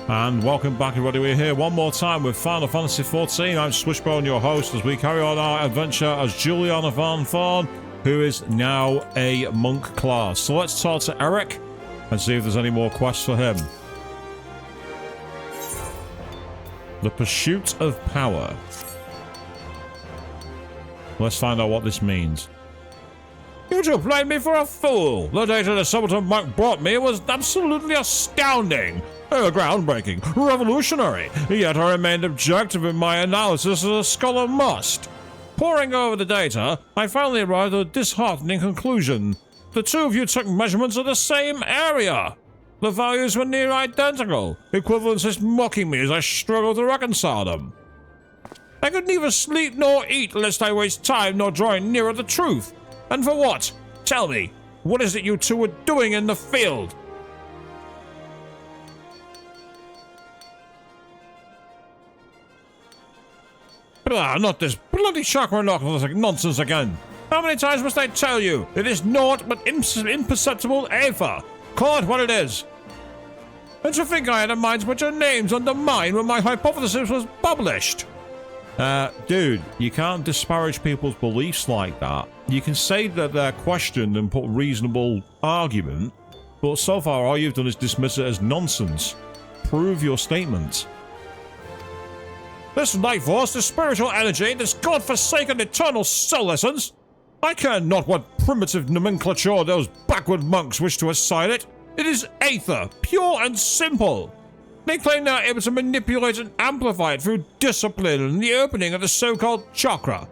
And welcome back, everybody. We're here one more time with Final Fantasy XIV. I'm Swishbone, your host, as we carry on our adventure as Juliana van Thorn, who is now a monk class. So let's talk to Eric and see if there's any more quests for him. The pursuit of power. Let's find out what this means. You two played me for a fool. The data the subaltern monk brought me was absolutely astounding. Groundbreaking, revolutionary, yet I remained objective in my analysis as a scholar must. Poring over the data, I finally arrived at a disheartening conclusion. The two of you took measurements of the same area. The values were near identical, equivalences mocking me as I struggled to reconcile them. I could neither sleep nor eat lest I waste time nor drawing nearer the truth. And for what? Tell me, what is it you two were doing in the field? Not this bloody chakra nonsense again. How many times must I tell you? It is naught but imperceptible aether. Call it what it is. And to think I had a mind to put your names under mine when my hypothesis was published. Dude, you can't disparage people's beliefs like that. You can say that they're questioned and put reasonable argument, but so far all you've done is dismiss it as nonsense. Prove your statement. This life force, this spiritual energy, this god-forsaken eternal soul essence, I care not what primitive nomenclature those backward monks wish to assign it. It is aether, pure and simple. They claim they are able to manipulate and amplify it through discipline and the opening of the so-called chakra.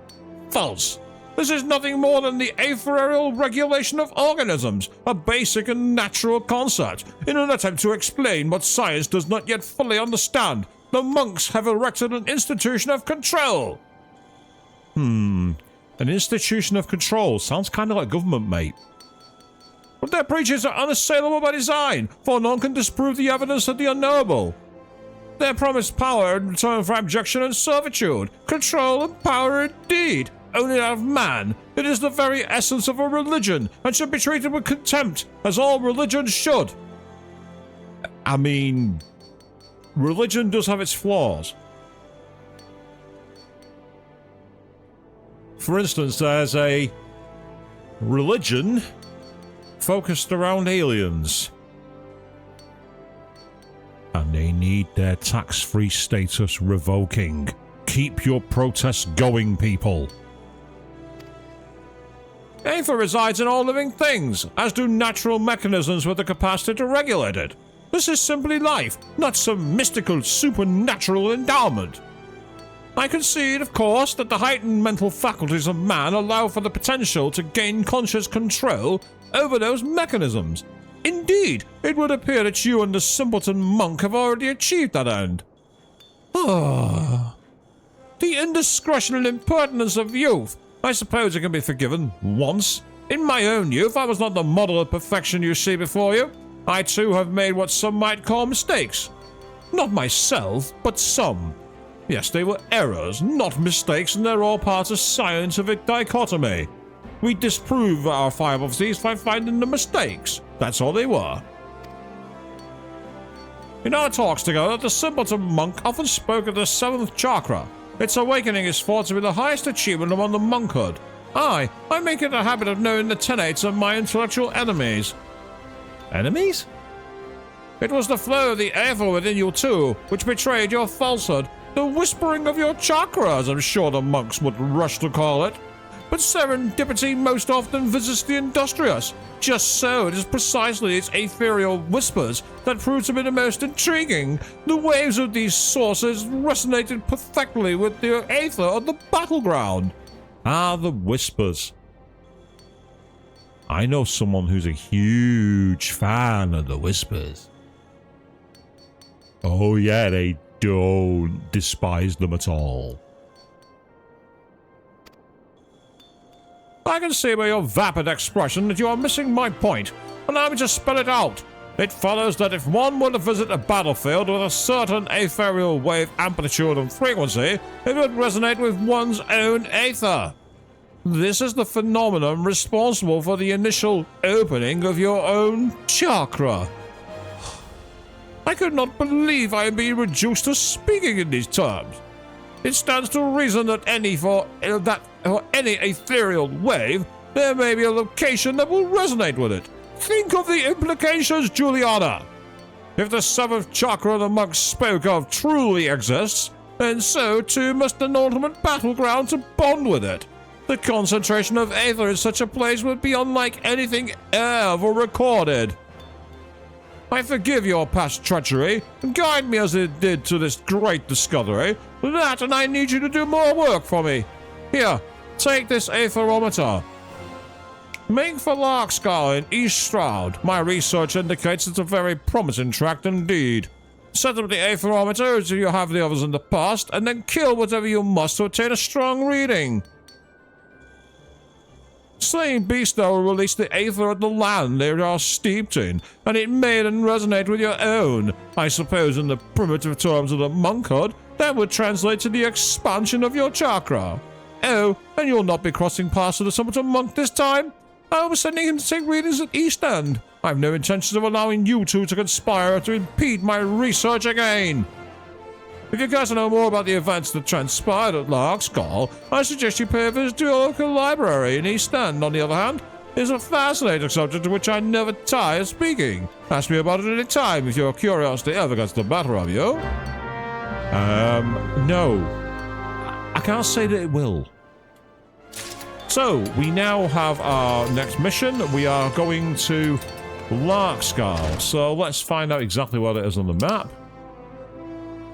False. This is nothing more than the ethereal regulation of organisms, a basic and natural concept, in an attempt to explain what science does not yet fully understand. The monks have erected an institution of control. An institution of control sounds kind of like government, mate. But their preachings are unassailable by design, for none can disprove the evidence of the unknowable. Their promised power in return for abjection and servitude, control and power indeed, only out of man. It is the very essence of a religion, and should be treated with contempt, as all religions should. I mean, religion does have its flaws. For instance, there's a religion focused around aliens. And they need their tax-free status revoking. Keep your protests going, people. Aether resides in all living things, as do natural mechanisms with the capacity to regulate it. This is simply life, not some mystical supernatural endowment. I concede, of course, that the heightened mental faculties of man allow for the potential to gain conscious control over those mechanisms. Indeed, it would appear that you and the simpleton monk have already achieved that end. The indiscretion and impertinence of youth. I suppose it can be forgiven once. In my own youth, I was not the model of perfection you see before you. I too have made what some might call mistakes. Not myself, but some. Yes, they were errors, not mistakes, and they're all part of scientific dichotomy. We disprove our hypotheses by finding the mistakes. That's all they were. In our talks together, the simpleton monk often spoke of the 7th chakra. Its awakening is thought to be the highest achievement among the monkhood. I make it a habit of knowing the tenates of my intellectual enemies. Enemies? It was the flow of the aether within you too, which betrayed your falsehood. The whispering of your chakras, I'm sure the monks would rush to call it. But serendipity most often visits the industrious. Just so, it is precisely its ethereal whispers that prove to be the most intriguing. The waves of these sources resonated perfectly with the aether on the battleground. Ah, the whispers. I know someone who's a huge fan of the whispers. Oh yeah, they don't despise them at all. I can see by your vapid expression that you are missing my point. Allow me to spell it out. It follows that if one were to visit a battlefield with a certain ethereal wave amplitude and frequency, it would resonate with one's own aether. This is the phenomenon responsible for the initial opening of your own chakra. I could not believe I am being reduced to speaking in these terms. It stands to reason that for any ethereal wave, there may be a location that will resonate with it. Think of the implications, Juliana. If the seventh chakra the monks spoke of truly exists, then so too must an ultimate battleground to bond with it. The concentration of aether in such a place would be unlike anything ever recorded. I forgive your past treachery, and guide me as it did to this great discovery. That, and I need you to do more work for me. Here, take this aetherometer. Make for Larkscar in East Stroud. My research indicates it's a very promising tract indeed. Set up the aetherometer as you have the others in the past, and then kill whatever you must to attain a strong reading. Slaying beasts, though, will release the aether of the land they are steeped in, and it may then resonate with your own. I suppose in the primitive terms of the monkhood, that would translate to the expansion of your chakra. Oh, and you'll not be crossing paths with the summit monk this time? I was sending him to take readings at East End. I have no intention of allowing you two to conspire to impede my research again. If you guys know more about the events that transpired at Larkscar, I suggest you pay a visit to your local library in East End. On the other hand, it's a fascinating subject to which I never tire of speaking. Ask me about it any time if your curiosity ever gets the better of you. No. I can't say that it will. So, we now have our next mission. We are going to Larkscar. So, let's find out exactly what it is on the map.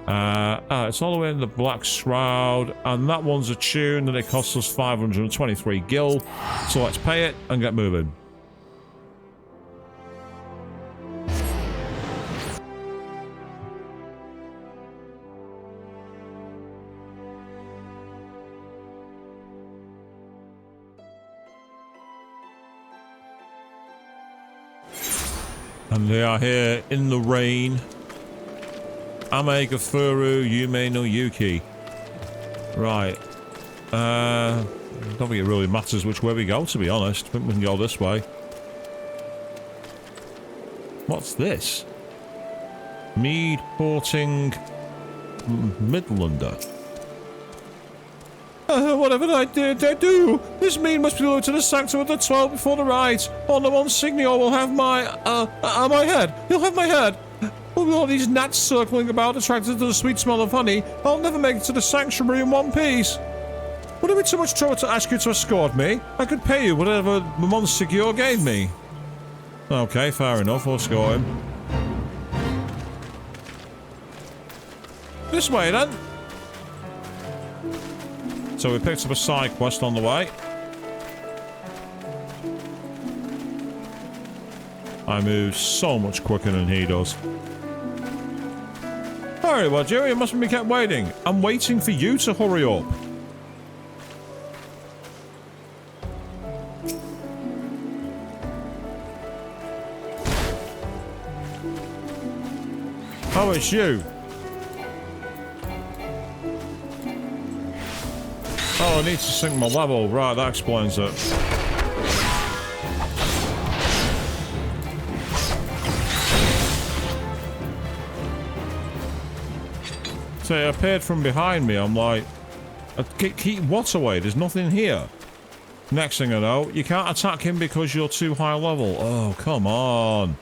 It's all the way in the Black Shroud, and that one's a tune, and it costs us 523 gil. So let's pay it and get moving. And they are here in the rain. Ame Gafuru, Yume no Yuki. Right. I don't think it really matters which way we go, to be honest. I think we can go this way. What's this? Mead Porting Midlander. Whatever I did, I do. This mead must be lowered to the sanctum of the 12 before the rite. On the Monsignor will have my head. He'll have my head. With all these gnats circling about, attracted to the sweet smell of honey, I'll never make it to the sanctuary in one piece. Would it be too much trouble to ask you to escort me? I could pay you whatever Monsignor gave me. Okay, fair enough, we'll escort him. This way, then. So we picked up a side quest on the way. I move so much quicker than he does. Very well, Jerry, you mustn't be kept waiting. I'm waiting for you to hurry up. Oh, it's you. Oh, I need to sync my level. Right, that explains it. So it appeared from behind me. I'm like, keep what away? There's nothing here. Next thing I know, you can't attack him because you're too high level. Oh, come on.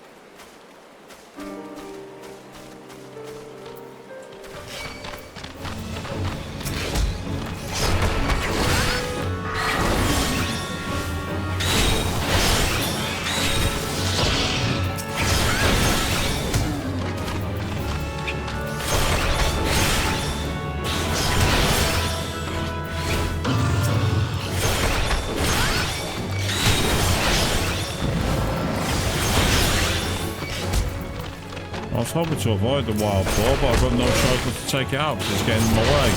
I was hoping to avoid the wild boar, but I've got no choice but to take it out because it's getting in my way.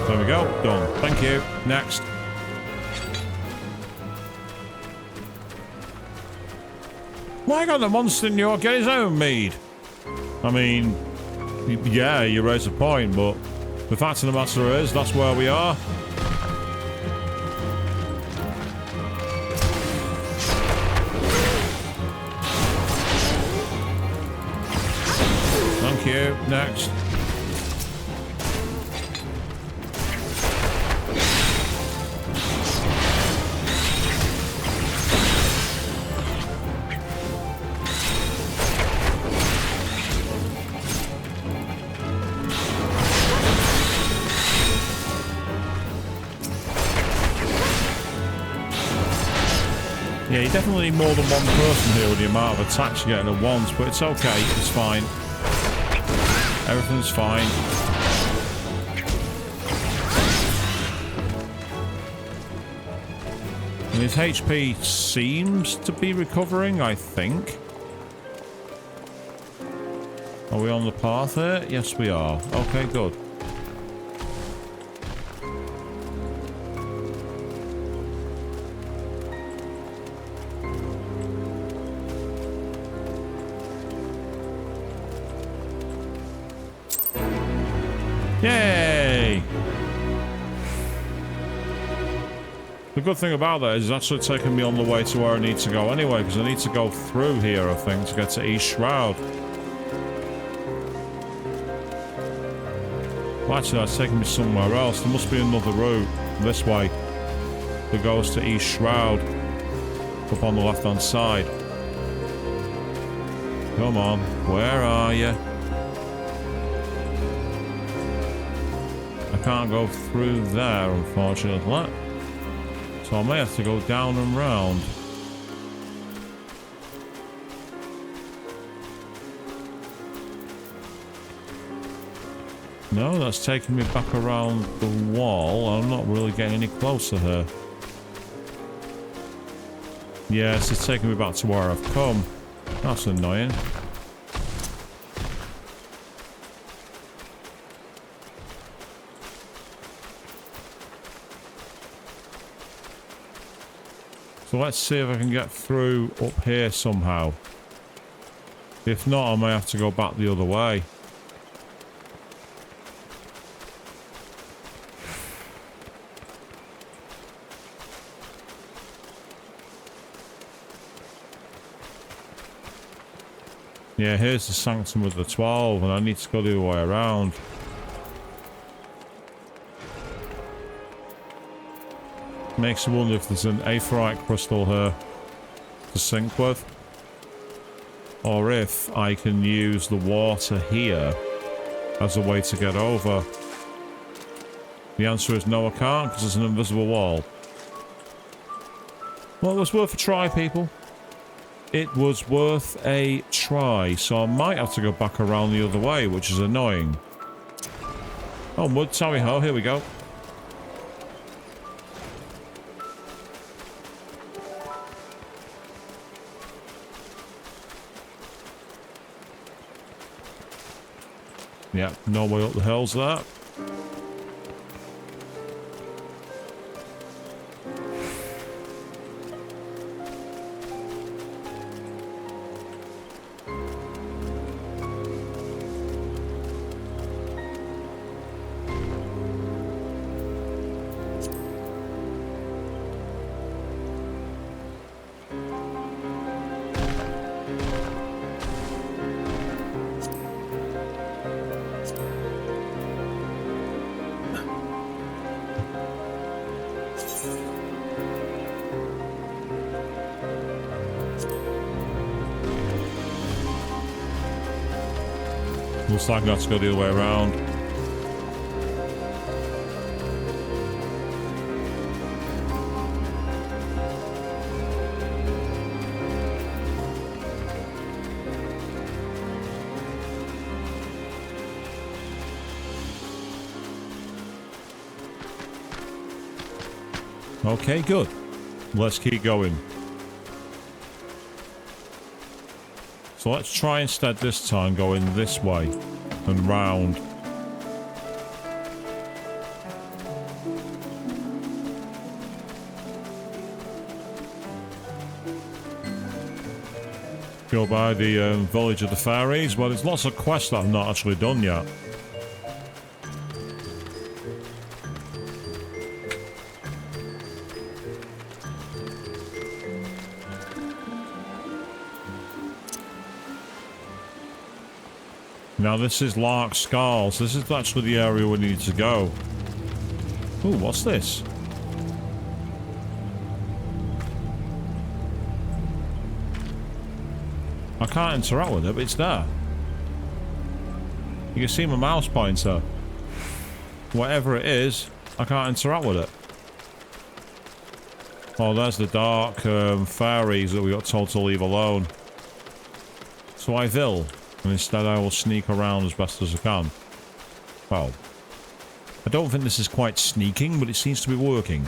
There we go. Done. Thank you. Next. Why can't the Monsignor get his own mead? I mean, yeah, you raise a point, but the fact of the matter is, that's where we are. Thank you. Next. Yeah, you definitely need more than one person here with the amount of attacks you're getting at once, but it's okay, it's fine. Everything's fine. And his HP seems to be recovering, I think. Are we on the path here? Yes, we are. Okay, good. Yay! The good thing about that is it's actually taking me on the way to where I need to go anyway, because I need to go through here, I think, to get to East Shroud. Well, actually, that's taking me somewhere else. There must be another route this way that goes to East Shroud up on the left-hand side. Come on, where are you? I can't go through there, unfortunately. So I may have to go down and round. No, that's taking me back around the wall. I'm not really getting any closer here. Yes, it's taking me back to where I've come. That's annoying. So let's see if I can get through up here somehow. If not, I may have to go back the other way. Yeah, here's the Sanctum of the 12, and I need to go the other way around. Makes you wonder if there's an aetheryte crystal here to sync with. Or if I can use the water here as a way to get over. The answer is no, I can't, because there's an invisible wall. Well, it was worth a try, people. It was worth a try, so I might have to go back around the other way, which is annoying. Onward, tally ho, here we go. Yeah, no way up the hills there. Looks like I have to go the other way around. Okay, good. Let's keep going. So let's try instead this time going this way and round. Go by the village of the fairies. Well, there's lots of quests that I've not actually done yet. Now this is Lark Skulls. This is actually the area we need to go. Ooh, what's this? I can't interact with it, but it's there. You can see my mouse pointer. Whatever it is, I can't interact with it. Oh, there's the dark fairies that we got told to leave alone. So I will. And instead I will sneak around as best as I can. Well, I don't think this is quite sneaking, but it seems to be working.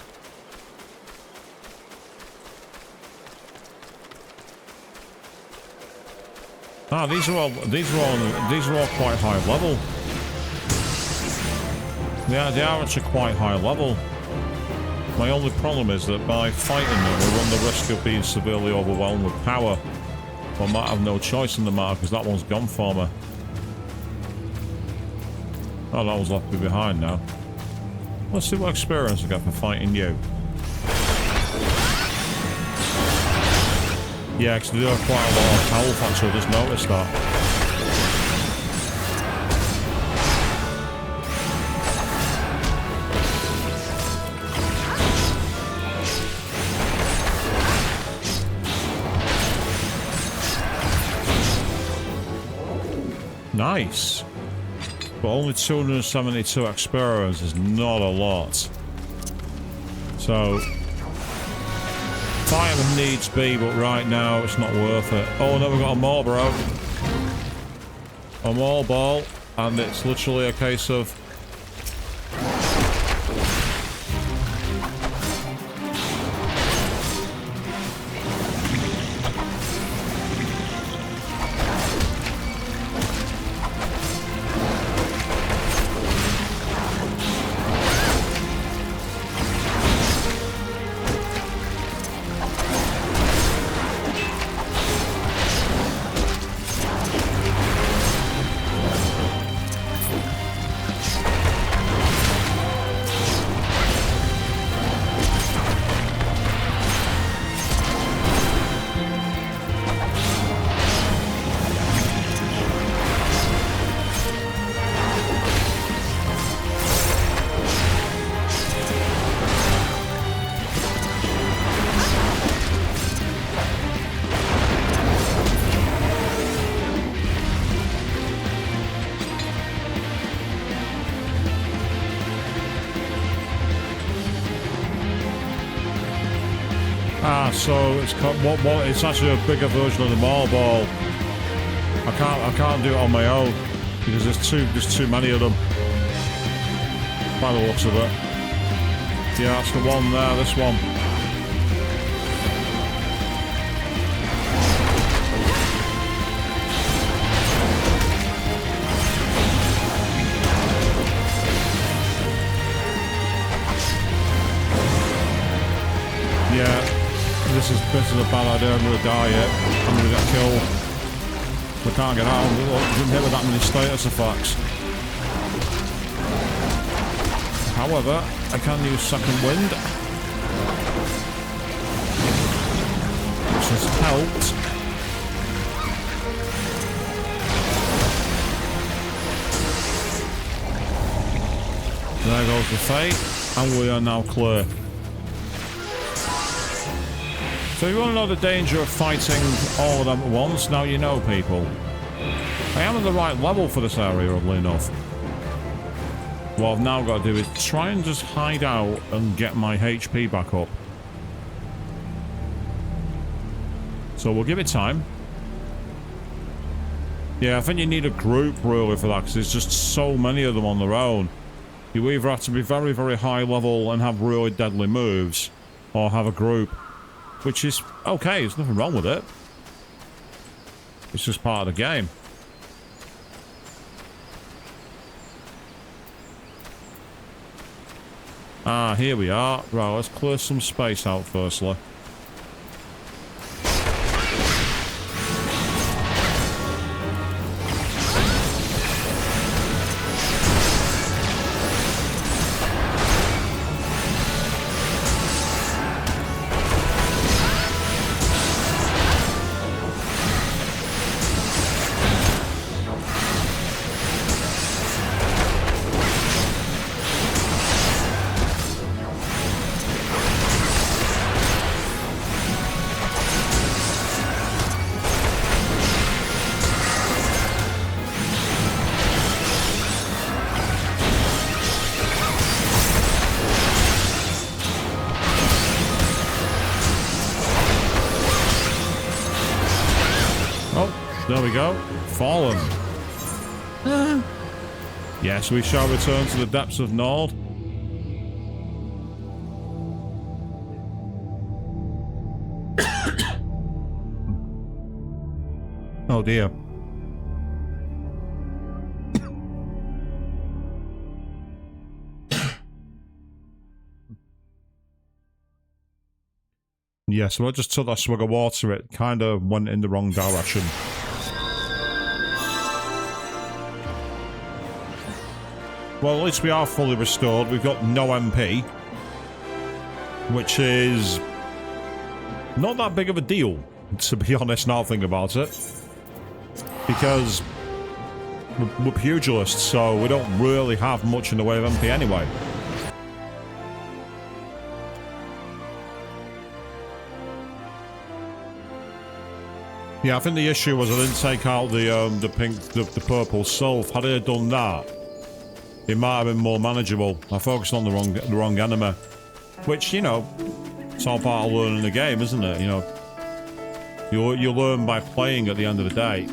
Ah, these are all quite high level. Yeah, they are actually quite high level. My only problem is that by fighting them, we run the risk of being severely overwhelmed with power. I might have no choice in the matter because that one's gone for me. Oh, that one's left me behind now. Let's see what experience I get for fighting you. Yeah, because they do have quite a lot of health actually, I just noticed that. Nice. But only 272 experience is not a lot. So fight them needs be, but right now it's not worth it. Oh no, we've got a more, bro. A more ball, and it's literally a case of so it's it's actually a bigger version of the Maul Ball. I can't do it on my own because there's too many of them. By the looks of it. Yeah, that's the one there, this one. Yeah. This is a bad idea. I'm gonna die here. I'm gonna get killed. We can't get out. We didn't hit with that many status effects. However, I can use second wind, which has helped. There goes the fate, and we are now clear. So you want to know the danger of fighting all of them at once? Now you know, people. I am at the right level for this area, oddly enough. What I've now got to do is try and just hide out and get my HP back up. So we'll give it time. Yeah, I think you need a group really for that because there's just so many of them on their own. You either have to be very, very high level and have really deadly moves, or have a group. Which is okay, there's nothing wrong with it. It's just part of the game. Ah, here we are. Right, let's clear some space out firstly. There we go. Fallen. Yes, we shall return to the depths of Nord. Oh dear. Yeah, so I just took that swig of water, it kind of went in the wrong direction. Well, at least we are fully restored. We've got no MP, which is not that big of a deal, to be honest, now I think about it. Because we're pugilists, so we don't really have much in the way of MP anyway. Yeah, I think the issue was I didn't take out the pink, the purple sylph. Had I done that, it might have been more manageable. I focused on the wrong enemy, which, you know, it's all part of learning the game, isn't it? You know, you learn by playing at the end of the day.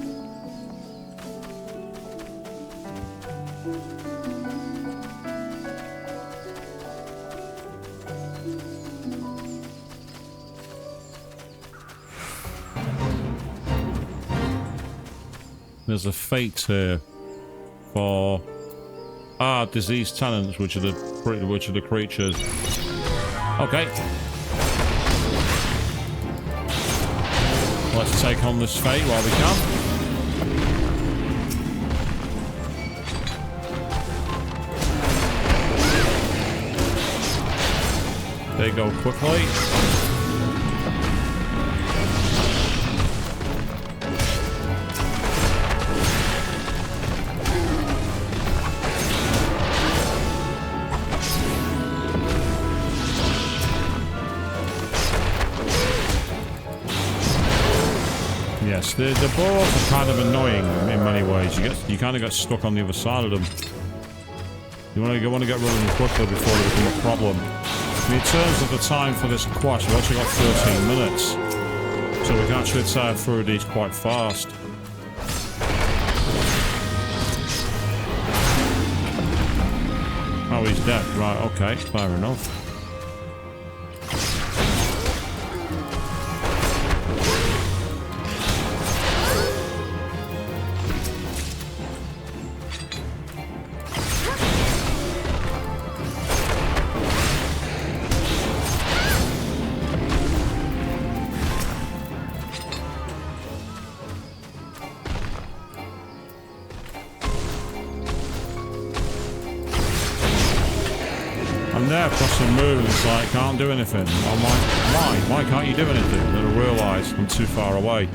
There's a fate here for diseased tenants, which are the creatures. Okay, let's take on this fate while we can. They go quickly. Yes, the boars are kind of annoying in many ways. You kind of get stuck on the other side of them. You want to get rid of them quickly before they become a problem. I mean, in terms of the time for this quest, we've actually got 13 minutes, so we can actually tear through these quite fast. Oh, he's dead. Right, okay, fair enough. It's like, can't do anything. I'm like, why? Why can't you do anything? And then I realise I'm too far away.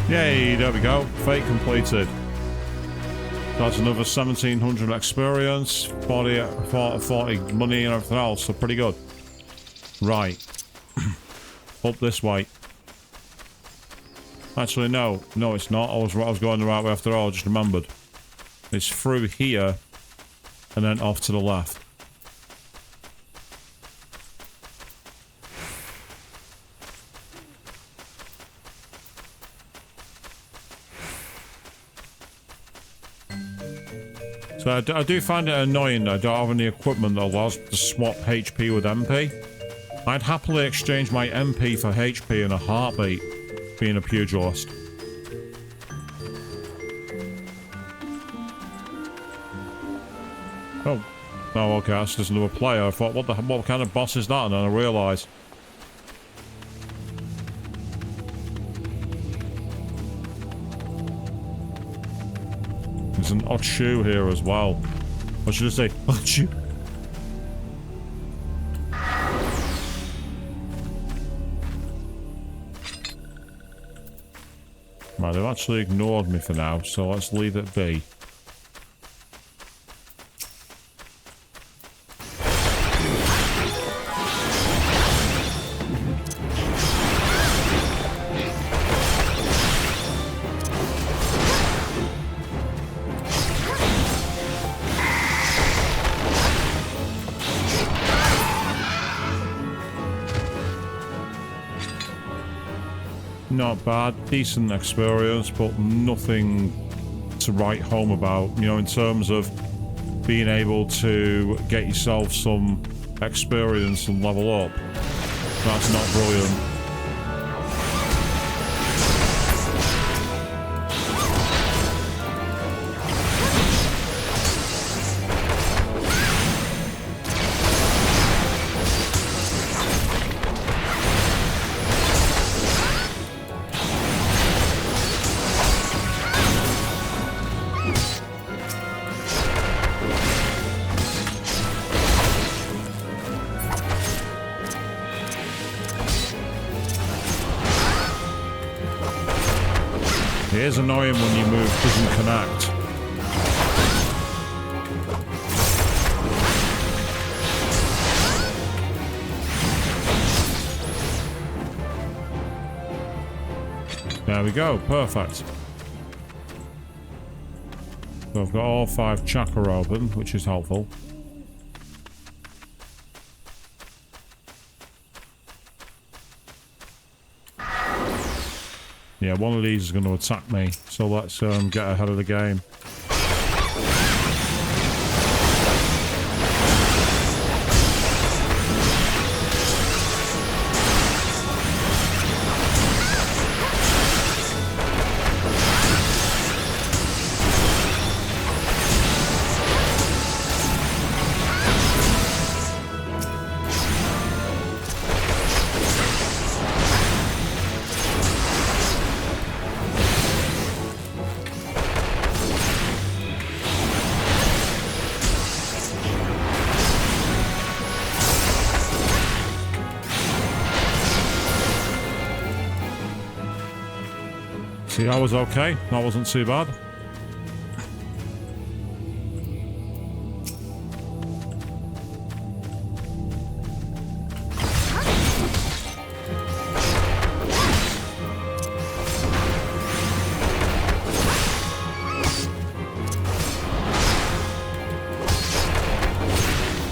Yay, there we go. Fate completed. That's another 1700 experience, 40 money and everything else, so pretty good. Right. Up this way. Actually, no. No, it's not. I was going the right way after all, I just remembered. It's through here, and then off to the left. So I do find it annoying that I don't have any equipment that allows to swap HP with MP. I'd happily exchange my MP for HP in a heartbeat. being a pugilist. Oh. Oh, okay, that's just another player. I thought, what kind of boss is that? And then I realised. There's an odd shoe here as well. Or should I say, odd shoe? Right, they've actually ignored me for now, so let's leave it be. Not bad, decent experience, but nothing to write home about, you know, in terms of being able to get yourself some experience and level up. That's not brilliant. It is annoying when your move doesn't connect. There we go, perfect. So I've got all 5 chakra open, which is helpful. Yeah, one of these is going to attack me, so let's get ahead of the game. See, that was okay. That wasn't too bad.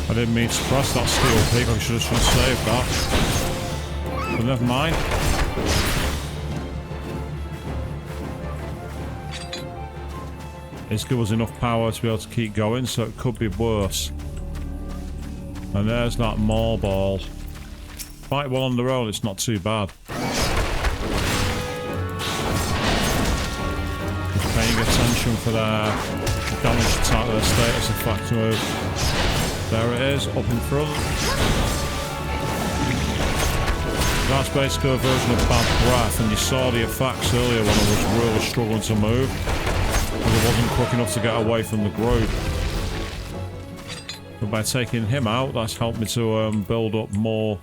I didn't mean to press that steel peak. I should have saved that. But never mind. It's given us enough power to be able to keep going, so it could be worse. And there's that maul ball. Fight well on their own, it's not too bad. Just paying attention for their damage attack, their status effect move. There it is, up in front. That's basically a version of bad breath, and you saw the effects earlier when I was really struggling to move. Because I wasn't quick enough to get away from the group. But by taking him out, that's helped me to build up more.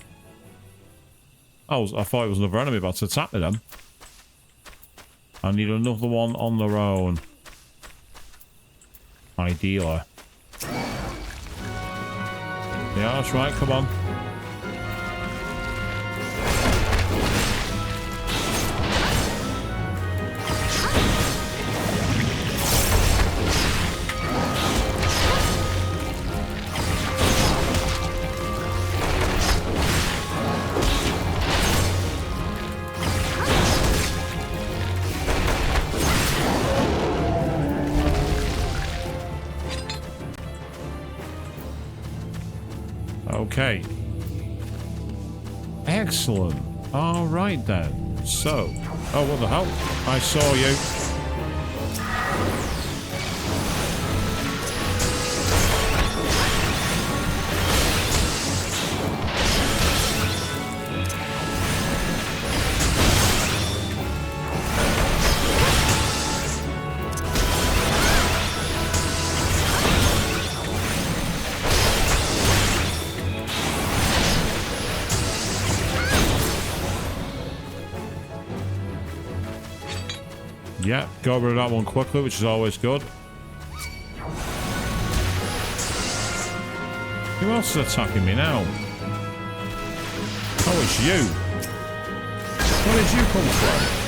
I thought it was another enemy about to attack me then. I need another one on their own. Ideally. Yeah, that's right, come on. Okay. Excellent. All right then. So, oh, what the hell? I saw you. Yeah, got rid of that one quickly, which is always good. Who else is attacking me now? Oh, it's you. Where did you come from?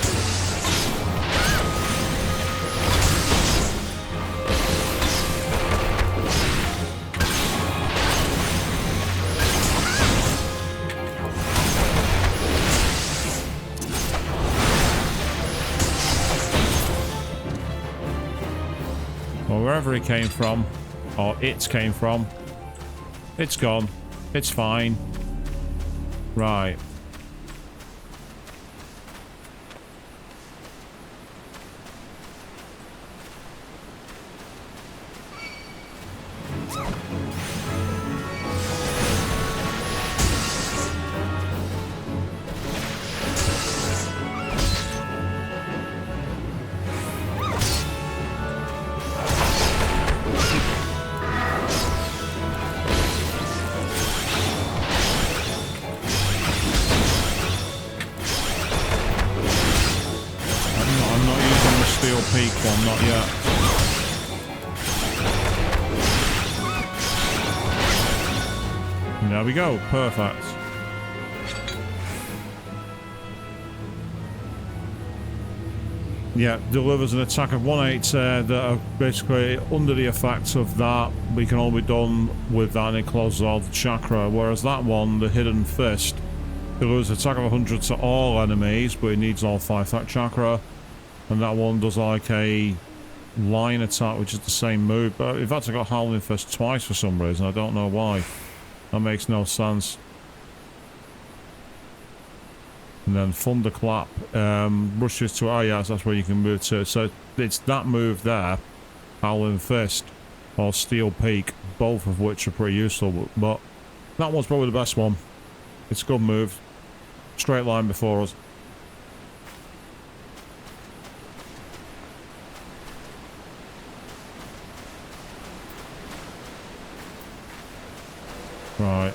Wherever he came from, or it came from, it's gone. It's fine. Right. Peak one, not yet. There we go, perfect. Yeah, delivers an attack of 1/8 that are basically under the effects of that. We can all be done with that and it closes all the chakra. Whereas that one, the Hidden Fist, delivers an attack of 100 to all enemies, but it needs all 5 that chakra. And that one does like a line attack, which is the same move. But in fact, I got Howling Fist twice for some reason. I don't know why. That makes no sense. And then Thunderclap rushes to... Oh, yes, that's where you can move to. So it's that move there, Howling Fist, or Steel Peak, both of which are pretty useful. But that one's probably the best one. It's a good move. Straight line before us. Right.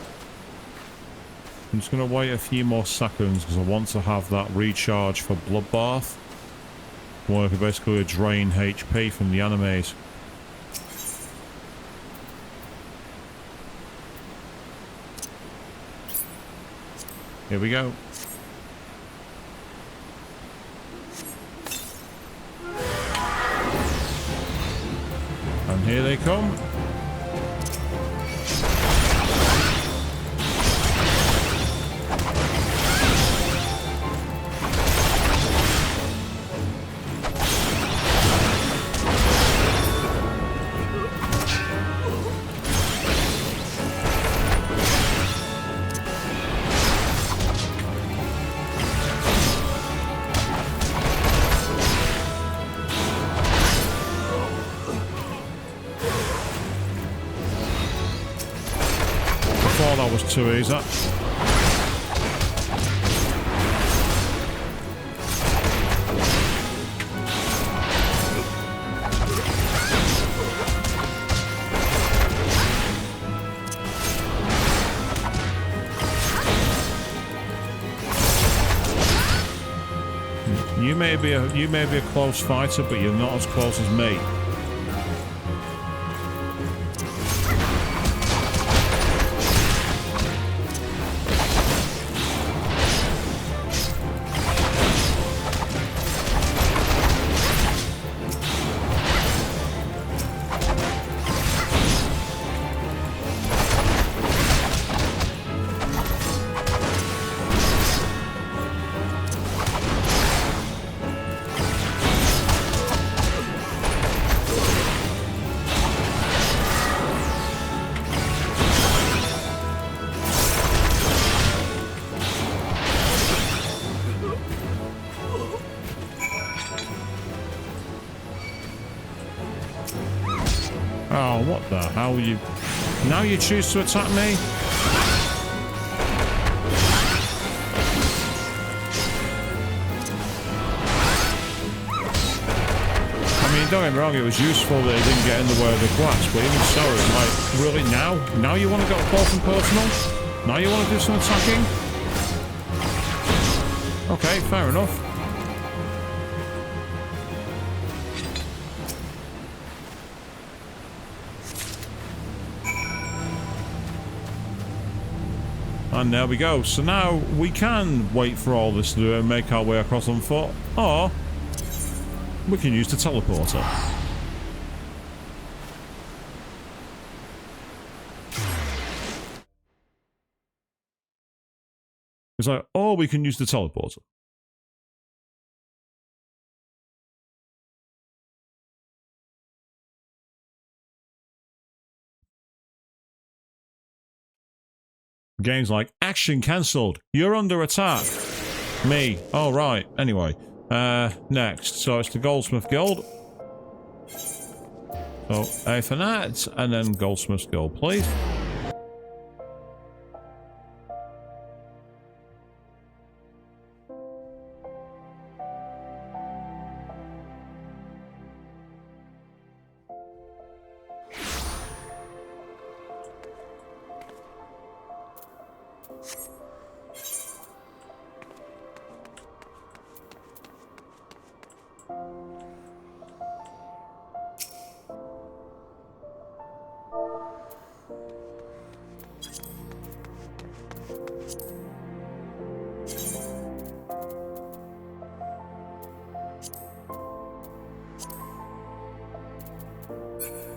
I'm just going to wait a few more seconds because I want to have that recharge for Bloodbath. Where I can basically drain HP from the enemies. Here we go. And here they come. That was too easy. You may be a close fighter, but you're not as close as me. Oh, what the hell? You... Now you choose to attack me? I mean, don't get me wrong, it was useful that it didn't get in the way of the glass, but even so, it's like, really now? Now you want to go close and personal? Now you want to do some attacking? Okay, fair enough. And there we go. So now we can wait for all this to do and make our way across on foot, or we can use the teleporter. It's like, or we can use the teleporter. Game's like, action cancelled. You're under attack. Me. Oh, right. Anyway. Next. So it's the Goldsmith Guild. So, A for that, and then Goldsmith's Guild, please.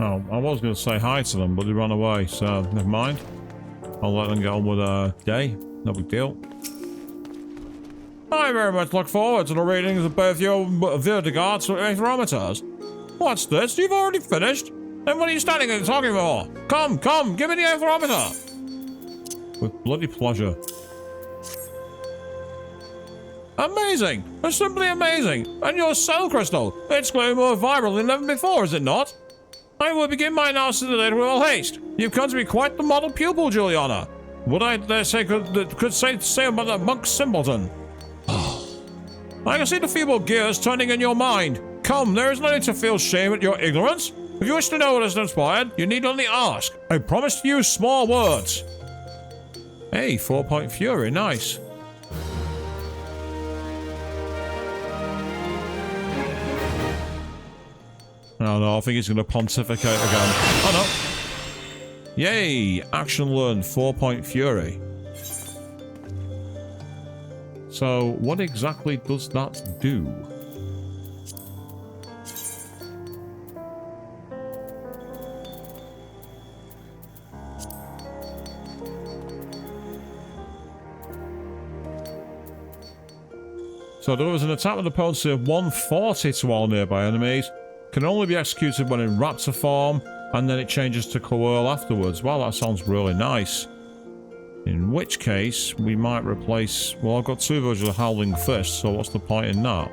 Oh, I was going to say hi to them, but they ran away, so never mind. I'll let them get on with their day. No big deal. I very much look forward to the readings of both your vertigards and aerometers. What's this? You've already finished? Then what are you standing there talking for? Come, come, give me the aerometer. With bloody pleasure. Amazing! It's simply amazing! And your cell crystal! It's glowing more vibrant than ever before, is it not? I will begin my analysis of it with all haste. You've come to be quite the model pupil, Juliana. What I dare say could say about that monk simpleton. I can see the feeble gears turning in your mind. Come, there is no need to feel shame at your ignorance. If you wish to know what has inspired, you need only ask. I promise to use small words. Hey, 4-point fury, nice. Oh no, I think he's going to pontificate again. Oh no. Yay! Action learned, 4-point fury. So, what exactly does that do? So, there was an attack with a potency of 140 to all nearby enemies. Can only be executed when in raptor form, and then it changes to coerl afterwards. Well, that sounds really nice. In which case, we might replace... Well, I've got 2 versions of Howling Fist, so what's the point in that?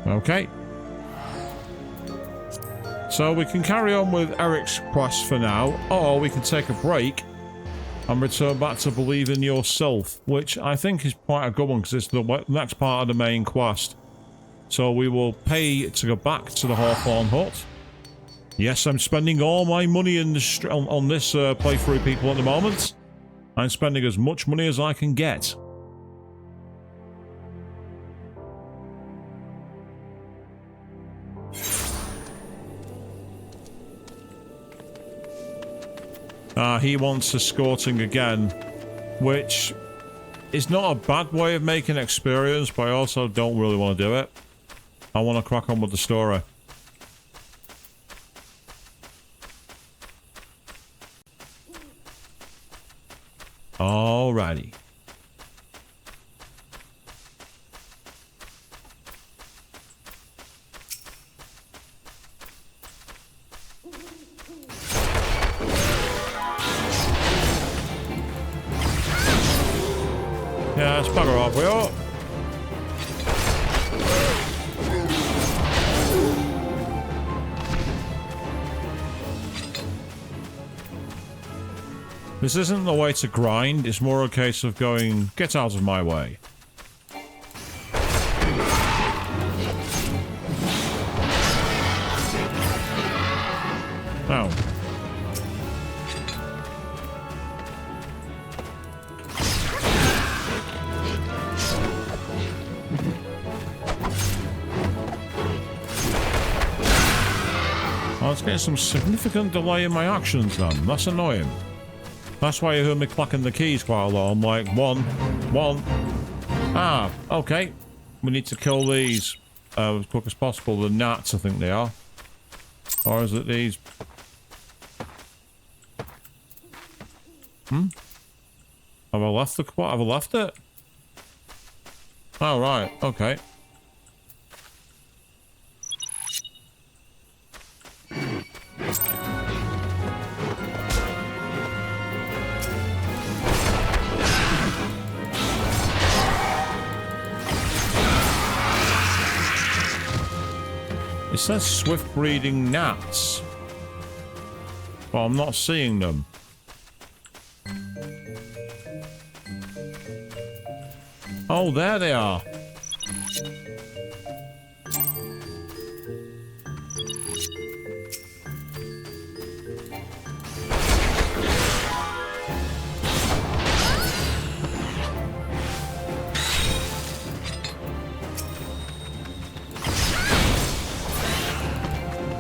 Okay. So we can carry on with Eric's quest for now, or we can take a break and return back to Believe in Yourself, which I think is quite a good one because it's the next part of the main quest. So we will pay to go back to the Hawthorne Hut. Yes, I'm spending all my money in the on this playthrough, people, at the moment. I'm spending as much money as I can get. He wants escorting again, which is not a bad way of making experience, but I also don't really want to do it. I want to crack on with the story. Alrighty. Yeah, let's bugger off, we all. This isn't the way to grind, it's more a case of going, get out of my way. Oh. I was getting some significant delay in my actions then. That's annoying. That's why you heard me clacking the keys quite a lot. I'm like, one. Ah, okay. We need to kill these as quick as possible. The gnats, I think they are. Or is it these? Have I left the what? Have I left it? Oh, right. Okay. It says swift breeding gnats, but I'm not seeing them. Oh, there they are.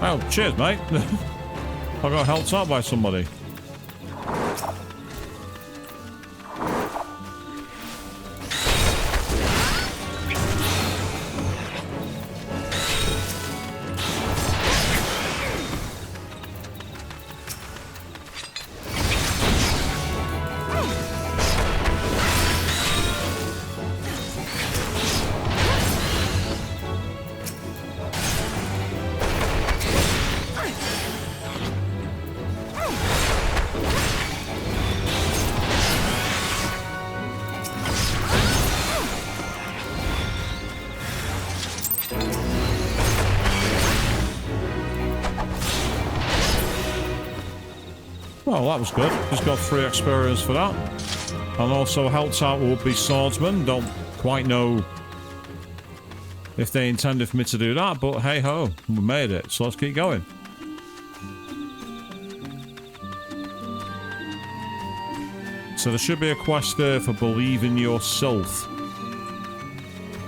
Oh, cheers, mate. I got helped out by somebody. Well, that was good. Just got 3 experience for that. And also helped out with would-be swordsman. Don't quite know if they intended for me to do that, but hey-ho, we made it. So let's keep going. So there should be a quest there for believe in yourself.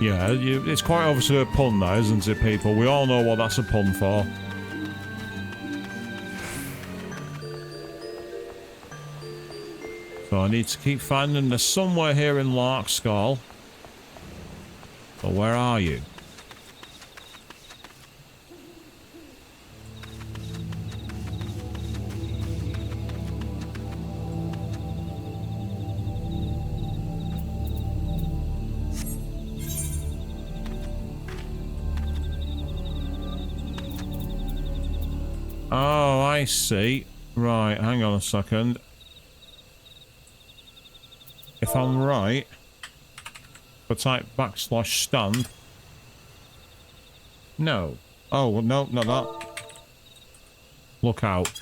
Yeah, it's quite obviously a pun that, isn't it, people? We all know what that's a pun for. So I need to keep finding this somewhere here in Larkskull. So where are you? Oh, I see. Right, hang on a second. If I'm right, if I type /stand. No. Oh, no, not that. Look out.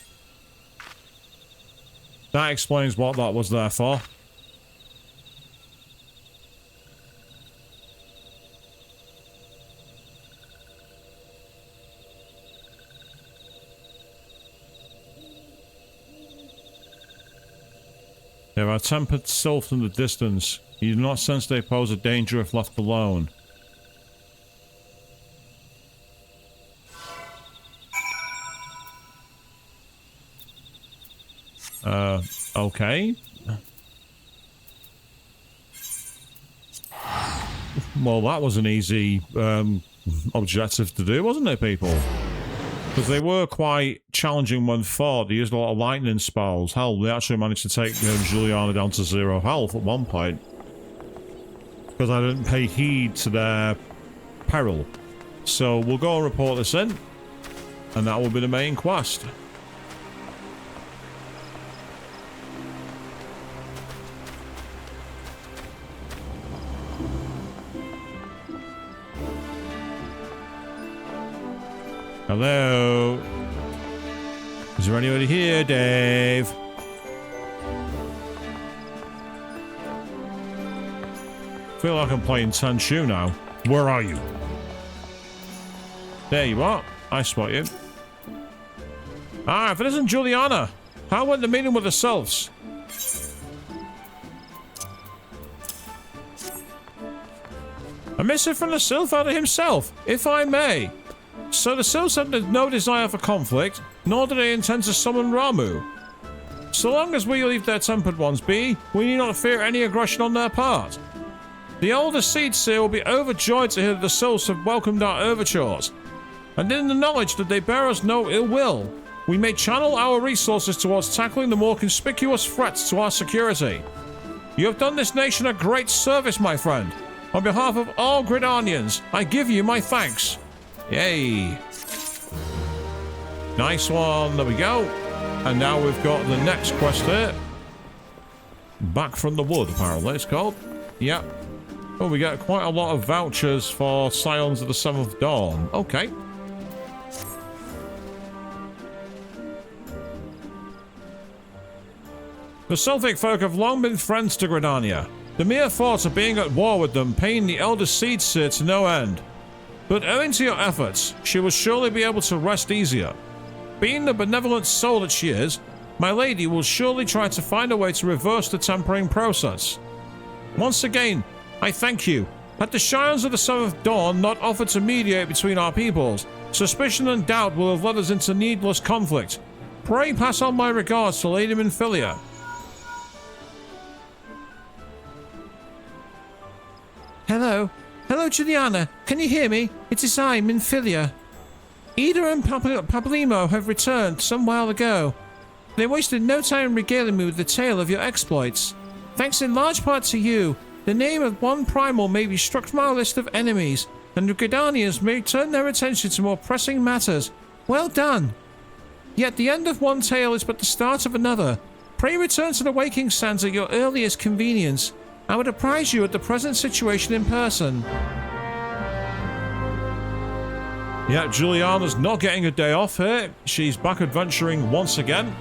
That explains what that was there for. There are tempered sylphs in the distance. You do not sense they pose a danger if left alone. Okay. Well, that was an easy objective to do, wasn't it, people? Because they were quite challenging when fought. They used a lot of lightning spells. Hell, they actually managed to take Juliana down to 0 health at one point. Because I didn't pay heed to their peril. So we'll go and report this in. And that will be the main quest. Hello? Is there anybody here, Dave? I feel like I'm playing Tenchu now. Where are you? There you are. I spot you. Ah, if it isn't Juliana. How went the meeting with the Sylphs? A missive from the Sylph Elder himself, if I may. So the Sylphs have no desire for conflict, nor do they intend to summon Ramu. So long as we leave their tempered ones be, we need not fear any aggression on their part. The older Seed Seer will be overjoyed to hear that the Sylphs have welcomed our overtures, and in the knowledge that they bear us no ill will, we may channel our resources towards tackling the more conspicuous threats to our security. You have done this nation a great service, my friend. On behalf of all Gridanians, I give you my thanks. Yay. Nice one. There we go. And now we've got the next quest here. Back from the wood, apparently it's called. Yep. Oh, we get quite a lot of vouchers for Scions of the Seventh Dawn. Okay. The Celtic folk have long been friends to Gridania. The mere thought of being at war with them pained the elder Seed Seer to no end. But owing to your efforts, she will surely be able to rest easier. Being the benevolent soul that she is, my lady will surely try to find a way to reverse the tempering process. Once again, I thank you. Had the Scions of the Seventh Dawn not offered to mediate between our peoples, suspicion and doubt will have led us into needless conflict. Pray pass on my regards to Lady Minfilia. Hello. Hello, Juliana. Can you hear me? It is I, Minfilia. Ida and Pablimo have returned some while ago. They wasted no time regaling me with the tale of your exploits. Thanks in large part to you, the name of one primal may be struck from our list of enemies, and the Gridanians may turn their attention to more pressing matters. Well done. Yet the end of one tale is but the start of another. Pray return to the Waking Sands at your earliest convenience. I would apprise you of the present situation in person. Yeah, Juliana's not getting a day off here. She's back adventuring once again.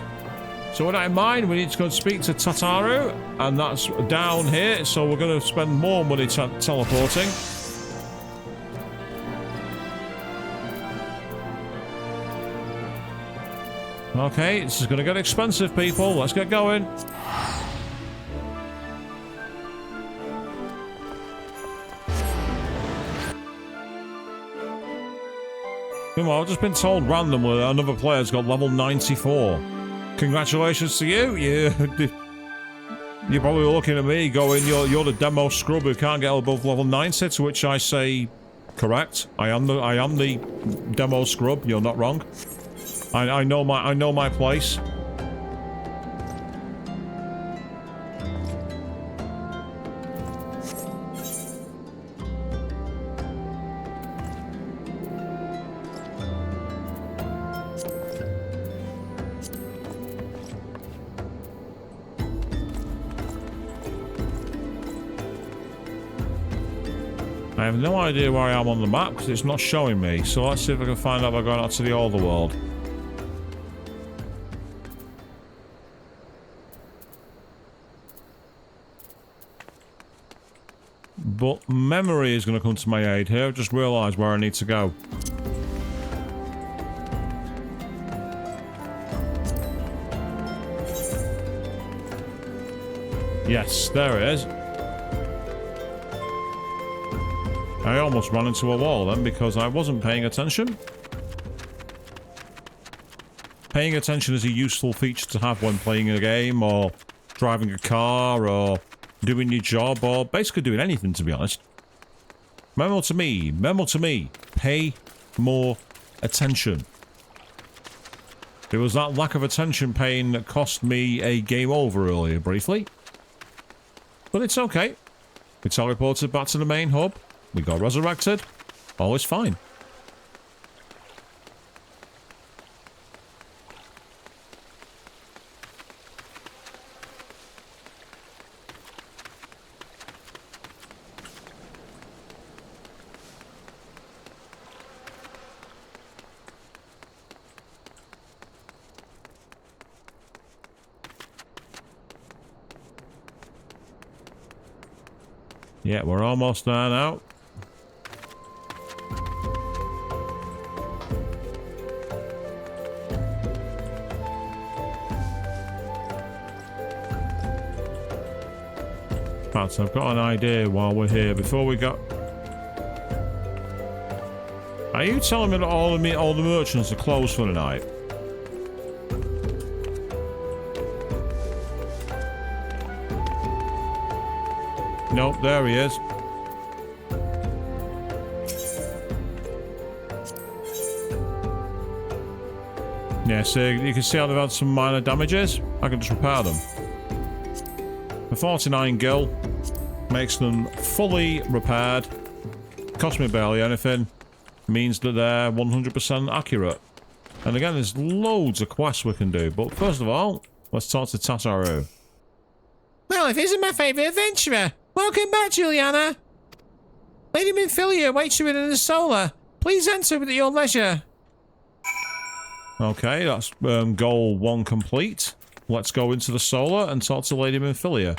So with that in mind, we need to go and speak to Tataru, and that's down here, so we're going to spend more money teleporting. Okay, this is going to get expensive, people. Let's get going. Meanwhile, I've just been told randomly that another player's got level 94. Congratulations to you. You're probably looking at me going, you're the demo scrub who can't get above level 90, to which I say, correct. I am the demo scrub. You're not wrong. I know my place. I have no idea where I am on the map because it's not showing me. So let's see if I can find out by going out to the Overworld. But memory is going to come to my aid here. I've just realised where I need to go. Yes, there it is. I almost ran into a wall then because I wasn't paying attention. Paying attention is a useful feature to have when playing a game or driving a car or doing your job or basically doing anything, to be honest. Memo to me, pay more attention. It was that lack of attention paying that cost me a game over earlier, briefly. But it's okay. We teleported back to the main hub. We got resurrected. All is fine. Yeah, we're almost there now. But I've got an idea while we're here. Before we go... Are you telling me that all the merchants are closed for the night? Nope, there he is. Yeah, so you can see how they've had some minor damages. I can just repair them. The 49 gil makes them fully repaired. Cost me barely anything. Means that they're 100% accurate. And again, there's loads of quests we can do. But first of all, let's talk to Tataru. Well, if isn't my favourite adventurer. Welcome back, Juliana. Lady Minfilia waits you within the solar. Please enter at your leisure. Okay, that's goal 1 complete. Let's go into the solar and talk to Lady Minfilia.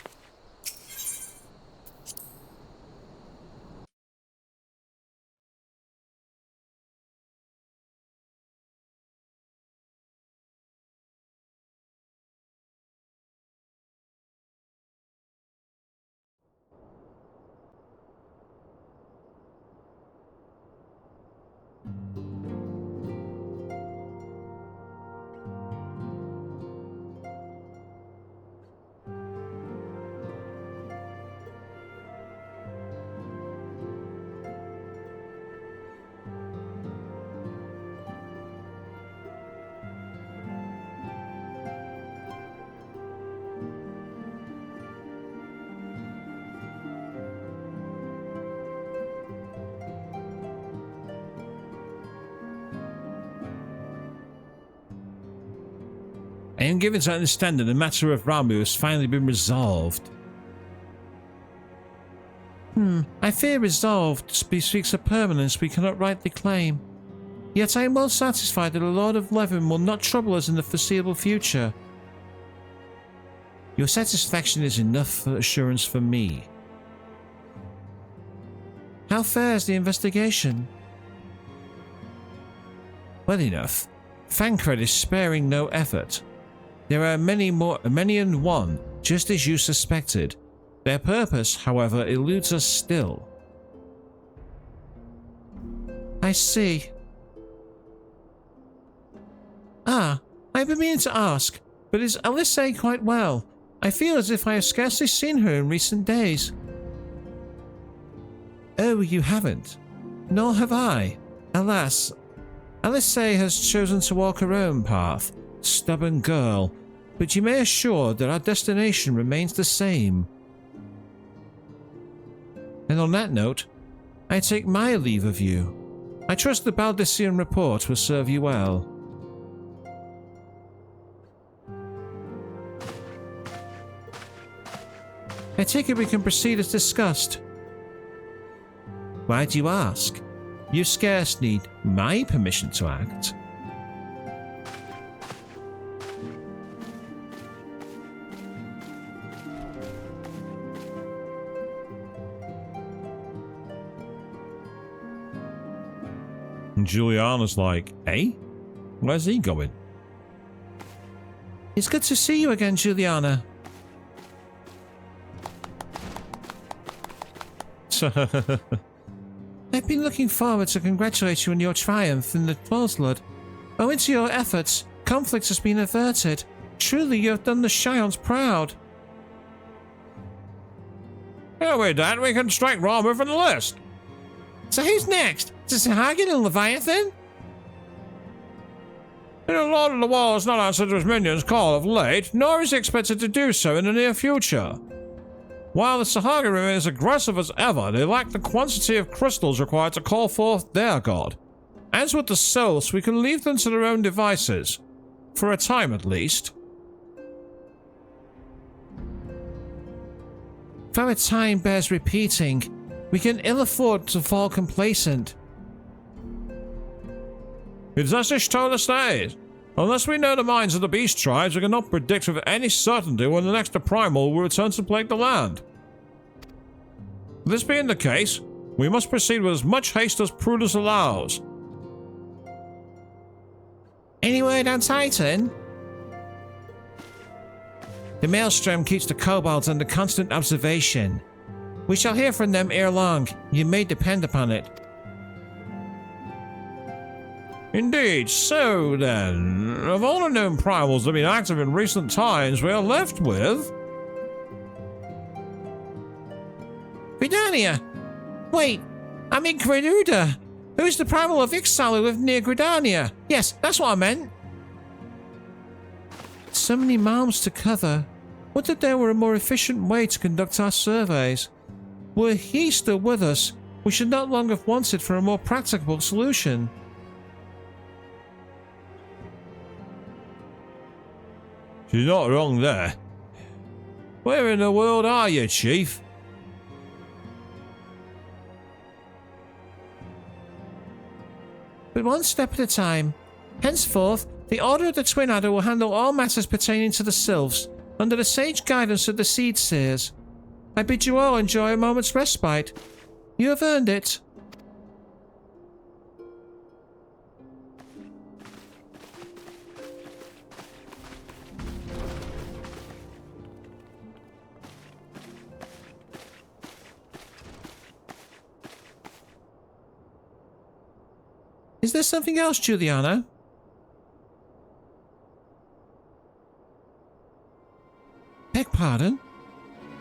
I am given to understand that the matter of Ramu has finally been resolved. I fear resolved speaks of permanence we cannot rightly claim. Yet I am well satisfied that the Lord of Levin will not trouble us in the foreseeable future. Your satisfaction is enough assurance for me. How fares the investigation? Well enough. Thancred is sparing no effort. There are many and one, just as you suspected. Their purpose, however, eludes us still. I see. I've been meaning to ask, but is Alice quite well? I feel as if I have scarcely seen her in recent days. Oh, you haven't? Nor have I. Alas, Alice has chosen to walk her own path. Stubborn girl, but you may assure that our destination remains the same. And on that note, I take my leave of you. I trust the Baldician report will serve you well. I take it we can proceed as discussed. Why do you ask? You scarce need my permission to act. And Juliana's like, eh? Where's he going? It's good to see you again, Juliana. I've been looking forward to congratulate you on your triumph in the Trollslud. Owing to your efforts, conflict has been averted. Truly, you have done the Scions proud. Yeah, with that, we can strike Rama from the list. So who's next? Is it Hagen and Leviathan? The Lord of the Wall has not answered his minions' call of late, nor is he expected to do so in the near future. While the Sahara remain as aggressive as ever, they lack the quantity of crystals required to call forth their god. As with the Souls, we can leave them to their own devices. For a time at least. For a time bears repeating. We can ill afford to fall complacent. It's as Ishtola stated. Unless we know the minds of the beast tribes, we cannot predict with any certainty when the next primal will return to plague the land. This being the case, we must proceed with as much haste as prudence allows. Any word on Titan? The Maelstrom keeps the kobolds under constant observation. We shall hear from them ere long. You may depend upon it. Indeed. So then, of all the known primals that have been active in recent times, we are left with... Gridania! Wait, I mean Griduda! Who's the primal of Ixal who lived near Gridania? Yes, that's what I meant! So many miles to cover. Would that there were a more efficient way to conduct our surveys. Were he still with us, we should not long have wanted for a more practicable solution. She's not wrong there. Where in the world are you, Chief? But one step at a time. Henceforth, the Order of the Twin Adder will handle all matters pertaining to the Sylphs, under the sage guidance of the Seed Seers. I bid you all enjoy a moment's respite. You have earned it. Is there something else, Juliana? Beg pardon?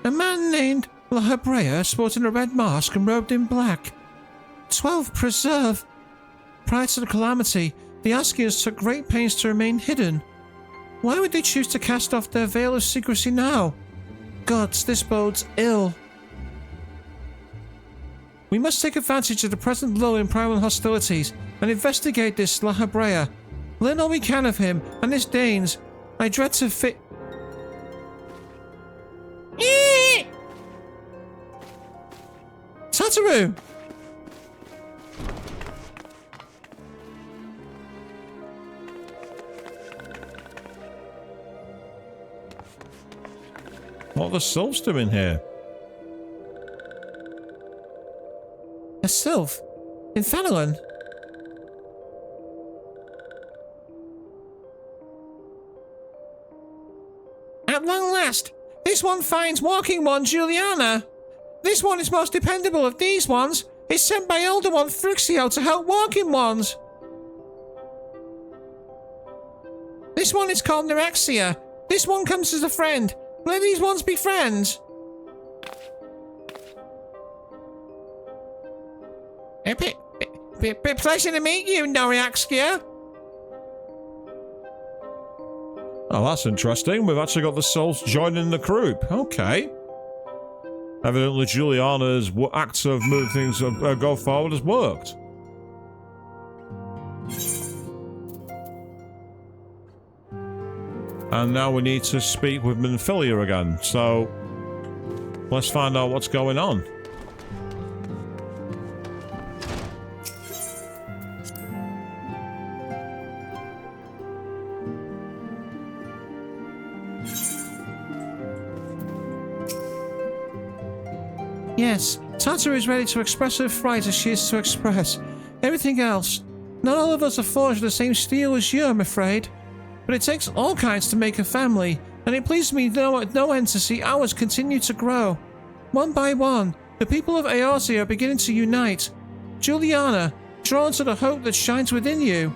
A man named La Hebrea, sporting a red mask and robed in black. 12 Preserve! Prior to the calamity, the Scions took great pains to remain hidden. Why would they choose to cast off their veil of secrecy now? Gods, this bodes ill. We must take advantage of the present lull in primal hostilities and investigate this La Hebrea. Learn all we can of him and his Danes. I dread to fit... Tataru! What are the Sylphs doing here? A Sylph? In Fenelon? At long last, this one finds walking one, Juliana. This one is most dependable of these ones. It's sent by Elder One Fruxio to help walking ones. This one is called Neurexia. This one comes as a friend. Let these ones be friends. Pleasure to meet you, Neurexia. Oh, that's interesting. We've actually got the Souls joining the group. Okay. Evidently, Juliana's act of moving things go forward has worked. And now we need to speak with Minfilia again. So, let's find out what's going on. Yes, Tata is ready to express her fright as she is to express everything else. Not all of us are forged the same steel as you, I'm afraid. But it takes all kinds to make a family, and it pleases me at no end to see ours continue to grow. One by one, the people of Eorzea are beginning to unite. Juliana, drawn to the hope that shines within you.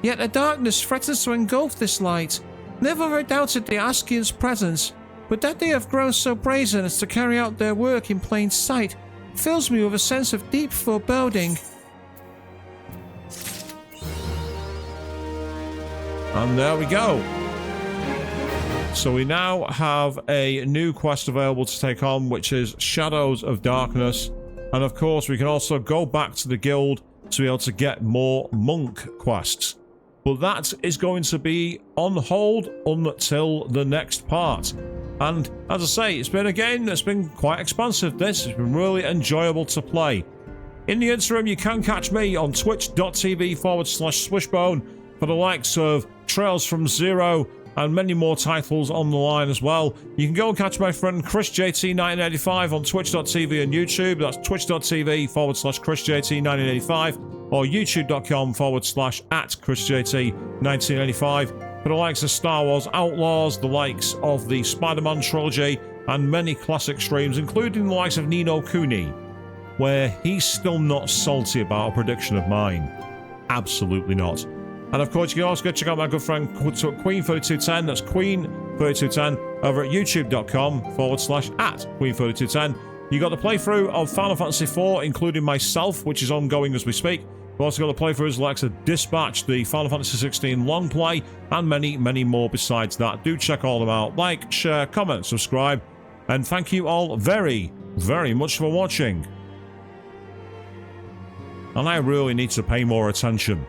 Yet a darkness threatens to engulf this light. Never have I doubted the Askians' presence, but that they have grown so brazen as to carry out their work in plain sight fills me with a sense of deep foreboding. And there we go. So we now have a new quest available to take on, which is Shadows of Darkness. And of course, we can also go back to the guild to be able to get more monk quests. But that is going to be on hold until the next part. And as I say, it's been quite expansive, this. It's been really enjoyable to play. In the interim, you can catch me on twitch.tv/swishbone for the likes of Trails from Zero and many more titles on the line as well. You can go and catch my friend ChrisJT1985 on twitch.tv and YouTube. That's twitch.tv/ChrisJT1985 or youtube.com/@ChrisJT1985 for the likes of Star Wars Outlaws, the likes of the Spider-Man trilogy, and many classic streams, including the likes of Nino Kuni, where he's still not salty about a prediction of mine. Absolutely not. And of course, you can also go check out my good friend Queen3210. That's Queen3210 over at youtube.com/@Queen3210. You got the playthrough of Final Fantasy IV, including myself, which is ongoing as we speak. We've also got the playthroughs like Dispatch, the Final Fantasy 16 long play, and many, many more besides that. Do check all of them out. Like, share, comment, subscribe. And thank you all very, very much for watching. And I really need to pay more attention.